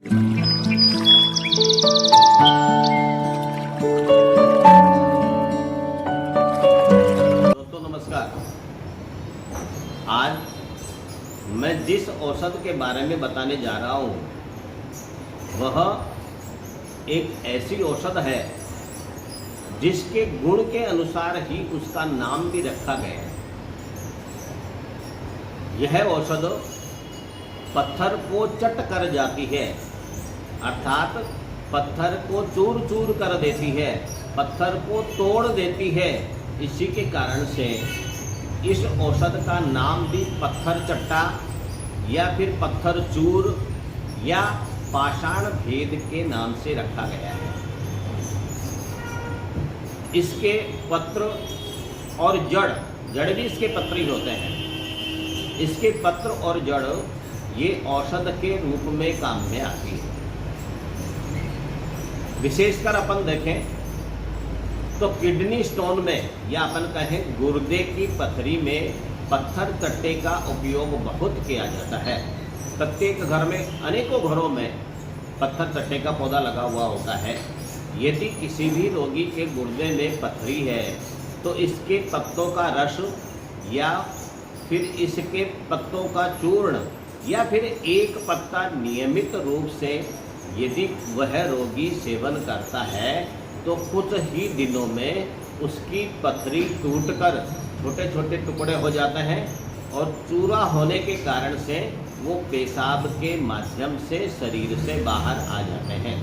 दोस्तों नमस्कार। आज मैं जिस औषध के बारे में बताने जा रहा हूँ वह एक ऐसी औषध है जिसके गुण के अनुसार ही उसका नाम भी रखा गया है। यह औषध पत्थर को चट कर जाती है, अर्थात पत्थर को चूर चूर कर देती है, पत्थर को तोड़ देती है। इसी के कारण से इस औषध का नाम भी पत्थर चट्टा या फिर पत्थर चूर या पाषाण भेद के नाम से रखा गया है। इसके पत्र और जड़ भी इसके पत्र ही होते हैं। इसके पत्र और जड़ ये औषध के रूप में काम में आती है। विशेषकर अपन देखें तो किडनी स्टोन में या अपन कहें गुर्दे की पथरी में पत्थर चट्टे का उपयोग बहुत किया जाता है। प्रत्येक घर में, अनेकों घरों में पत्थर चट्टे का पौधा लगा हुआ होता है। यदि किसी भी रोगी के गुर्दे में पथरी है तो इसके पत्तों का रस या फिर इसके पत्तों का चूर्ण या फिर एक पत्ता नियमित रूप से यदि वह रोगी सेवन करता है तो कुछ ही दिनों में उसकी पथरी टूटकर छोटे छोटे टुकड़े हो जाते हैं और चूरा होने के कारण से वो पेशाब के माध्यम से शरीर से बाहर आ जाते हैं।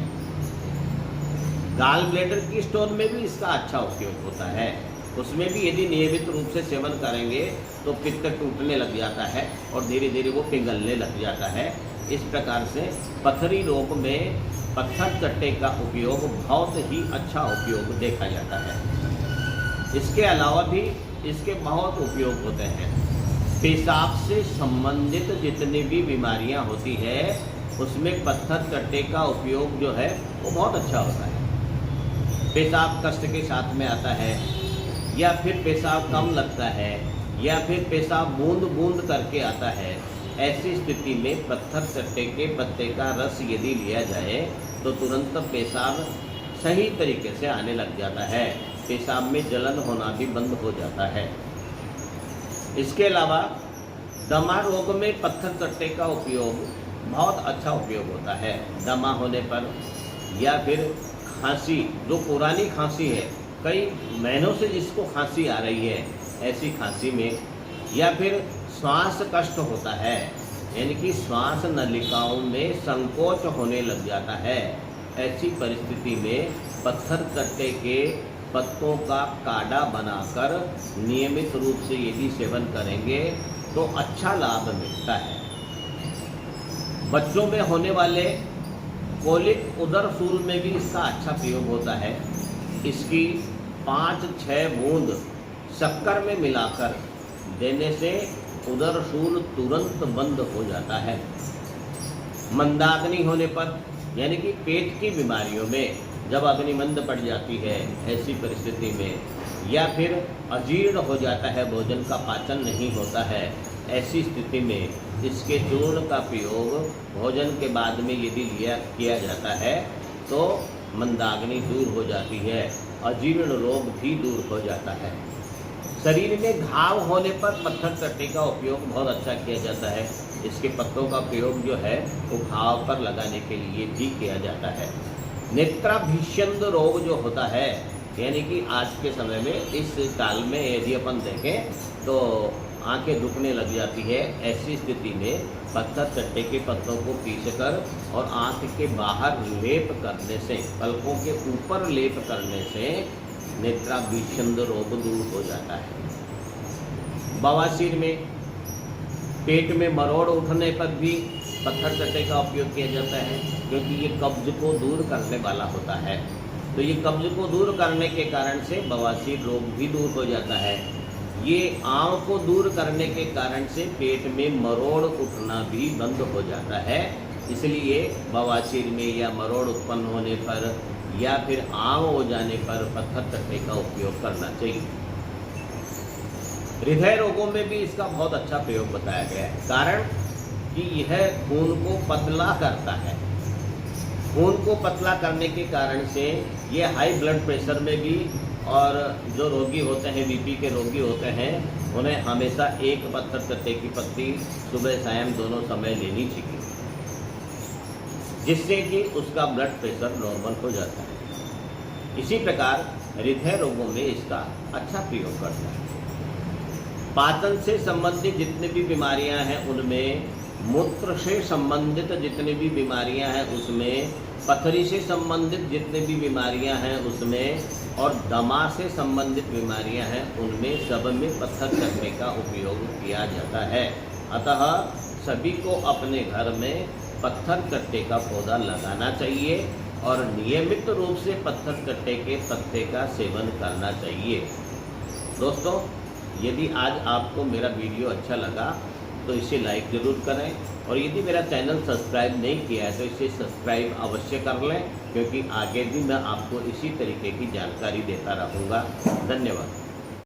गाल ब्लैडर की स्टोन में भी इसका अच्छा उपयोग होता है। उसमें भी यदि नियमित रूप से सेवन करेंगे तो पित्त टूटने लग जाता है और धीरे धीरे वो पिघलने लग जाता है। इस प्रकार से पथरी रोग में पत्थर चट्टे का उपयोग बहुत ही अच्छा उपयोग देखा जाता है। इसके अलावा भी इसके बहुत उपयोग होते हैं। पेशाब से संबंधित जितनी भी बीमारियां होती है उसमें पत्थर चट्टे का उपयोग जो है वो बहुत अच्छा होता है। पेशाब कष्ट के साथ में आता है या फिर पेशाब कम लगता है या फिर पेशाब बूंद बूंद करके आता है। ऐसी स्थिति में पत्थर चट्टे के पत्ते का रस यदि लिया जाए तो तुरंत पेशाब सही तरीके से आने लग जाता है। पेशाब में जलन होना भी बंद हो जाता है। इसके अलावा दमा रोग में पत्थर चट्टे का उपयोग बहुत अच्छा उपयोग होता है। दमा होने पर या फिर खांसी, जो पुरानी खांसी है, कई महीनों से जिसको खांसी आ रही है, ऐसी खांसी में या फिर श्वास कष्ट होता है, यानी कि श्वास नलिकाओं में संकोच होने लग जाता है। ऐसी परिस्थिति में पत्थर चट्टे के पत्तों का काढ़ा बनाकर नियमित रूप से यदि सेवन करेंगे तो अच्छा लाभ मिलता है। बच्चों में होने वाले कोलिक उदर शूल में भी इसका अच्छा प्रयोग होता है। इसकी 5-6 बूंद शक्कर में मिलाकर देने से उदर शूल तुरंत बंद हो जाता है। मंदाग्नि होने पर, यानी कि पेट की बीमारियों में जब अग्निमंद पड़ जाती है, ऐसी परिस्थिति में या फिर अजीर्ण हो जाता है, भोजन का पाचन नहीं होता है, ऐसी स्थिति में इसके चूर्ण का प्रयोग भोजन के बाद में यदि किया जाता है तो मंदाग्नि दूर हो जाती है, अजीर्ण रोग भी दूर हो जाता है। शरीर में घाव होने पर पत्थर चट्टे का उपयोग बहुत अच्छा किया जाता है। इसके पत्तों का प्रयोग जो है वो घाव पर लगाने के लिए भी किया जाता है। नेत्राभिषंद रोग जो होता है, यानी कि आज के समय में इस काल में यदि अपन देखें तो आंखें दुखने लग जाती है। ऐसी स्थिति में पत्थर चट्टे के पत्तों को पीसकर और आंख के बाहर लेप करने से, पलकों के ऊपर लेप करने से नेत्राभिषंद रोग दूर हो जाता है। बवासीर में, पेट में मरोड़ उठने पर भी पत्थर चट्टे का उपयोग किया जाता है, क्योंकि ये कब्ज को दूर करने वाला होता है। तो ये कब्ज को दूर करने के कारण से बवासीर रोग भी दूर हो जाता है। ये आंव को दूर करने के कारण से पेट में मरोड़ उठना भी बंद हो जाता है। इसलिए बवासीर में या मरोड़ उत्पन्न होने पर या फिर आंव हो जाने पर पत्थर चट्टे का उपयोग करना चाहिए। हृदय रोगों में भी इसका बहुत अच्छा प्रयोग बताया गया है, कारण कि यह खून को पतला करता है। खून को पतला करने के कारण से ये हाई ब्लड प्रेशर में भी, और जो रोगी होते हैं बीपी के रोगी होते हैं उन्हें हमेशा एक पत्थर चट्टे की पत्ती सुबह शाम दोनों समय लेनी चाहिए, जिससे कि उसका ब्लड प्रेशर नॉर्मल हो जाता है। इसी प्रकार हृदय रोगों में इसका अच्छा प्रयोग करता है। पाचन से संबंधित जितनी भी बीमारियां हैं उनमें, मूत्र से संबंधित जितनी भी बीमारियां हैं उसमें, पथरी से संबंधित जितनी भी बीमारियां हैं उसमें, और दमा से संबंधित बीमारियां हैं उनमें सब में पत्थर चट्टे का उपयोग किया जाता है। अतः सभी को अपने घर में पत्थर चट्टे का पौधा लगाना चाहिए और नियमित रूप से पत्थर चट्टे के पत्ते का सेवन करना चाहिए। दोस्तों, यदि आज आपको मेरा वीडियो अच्छा लगा तो इसे लाइक ज़रूर करें, और यदि मेरा चैनल सब्सक्राइब नहीं किया है तो इसे सब्सक्राइब अवश्य कर लें, क्योंकि आगे भी मैं आपको इसी तरीके की जानकारी देता रहूँगा। धन्यवाद।